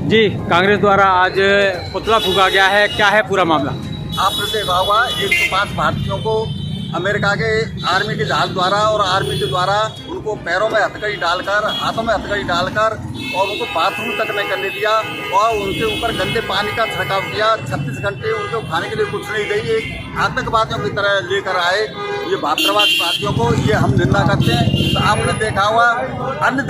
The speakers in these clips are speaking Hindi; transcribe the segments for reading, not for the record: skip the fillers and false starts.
जी, कांग्रेस द्वारा आज पुतला फूंका गया है, क्या है पूरा मामला? आपने देखा होगा 105 भारतीयों को अमेरिका के आर्मी के जहाज द्वारा और आर्मी के द्वारा उनको पैरों में हथकड़ी डालकर, हाथों में हथकड़ी डालकर और उनको बाथरूम तक नहीं करने दिया और उनके ऊपर गंदे पानी का छिड़काव किया। 36 घंटे उनको खाने के लिए कुछ नहीं दी। एक आतंकवादियों की तरह लेकर आए ये प्रवासी भारतीयों को, ये हम निंदा करते हैं। तो आपने देखा हुआ अन्य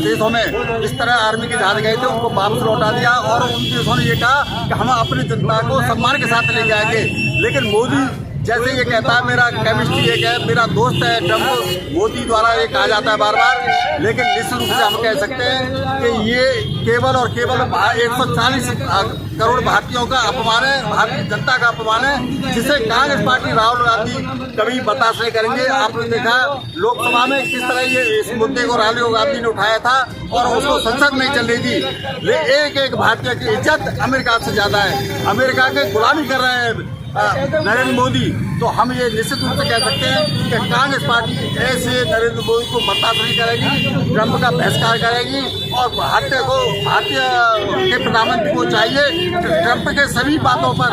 देशों में इस तरह आर्मी के जहाज गए थे, उनको वापस लौटा दिया और उन देशों ने ये कहा कि हम अपनी जनता को सम्मान के साथ ले जाएंगे। लेकिन मोदी जैसे ये कहता है मेरा केमिस्ट्री एक है, मेरा दोस्त है ट्रंप, मोदी द्वारा ये कहा जाता है बार बार, लेकिन निश्चित रूप से हम कह सकते हैं कि ये केवल और केवल 140 करोड़ भारतीयों का अपमान है, भारतीय जनता का अपमान है, जिसे कांग्रेस पार्टी राहुल गांधी कभी बर्दाश्त नहीं करेंगे। आपने देखा लोकसभा में किस तरह ये इस मुद्दे को राहुल गांधी ने उठाया था और उसको संसद नहीं चल रही थी। एक भारतीय की इज्जत अमेरिका से ज्यादा है। अमेरिका के गुलामी कर रहे हैं नरेंद्र मोदी। तो हम ये निश्चित रूप से कह सकते हैं कि कांग्रेस पार्टी ऐसे नरेंद्र मोदी को बर्दाश्त नहीं करेगी, ट्रंप का बहिष्कार करेगी और भारतीय के प्रधानमंत्री को चाहिए कि ट्रंप के सभी बातों पर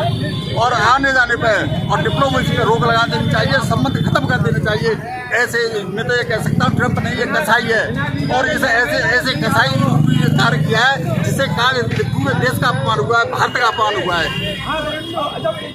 और आने जाने पर और डिप्लोमेसी पर रोक लगा देनी चाहिए, संबंध खत्म कर देने चाहिए। ऐसे मैं तो ये कह सकता हूँ ट्रंप नहीं, ये कसाई है और इसे ऐसे कसाई कार्य किया है जिससे पूरे देश का अपमान हुआ है, भारत का अपमान हुआ है।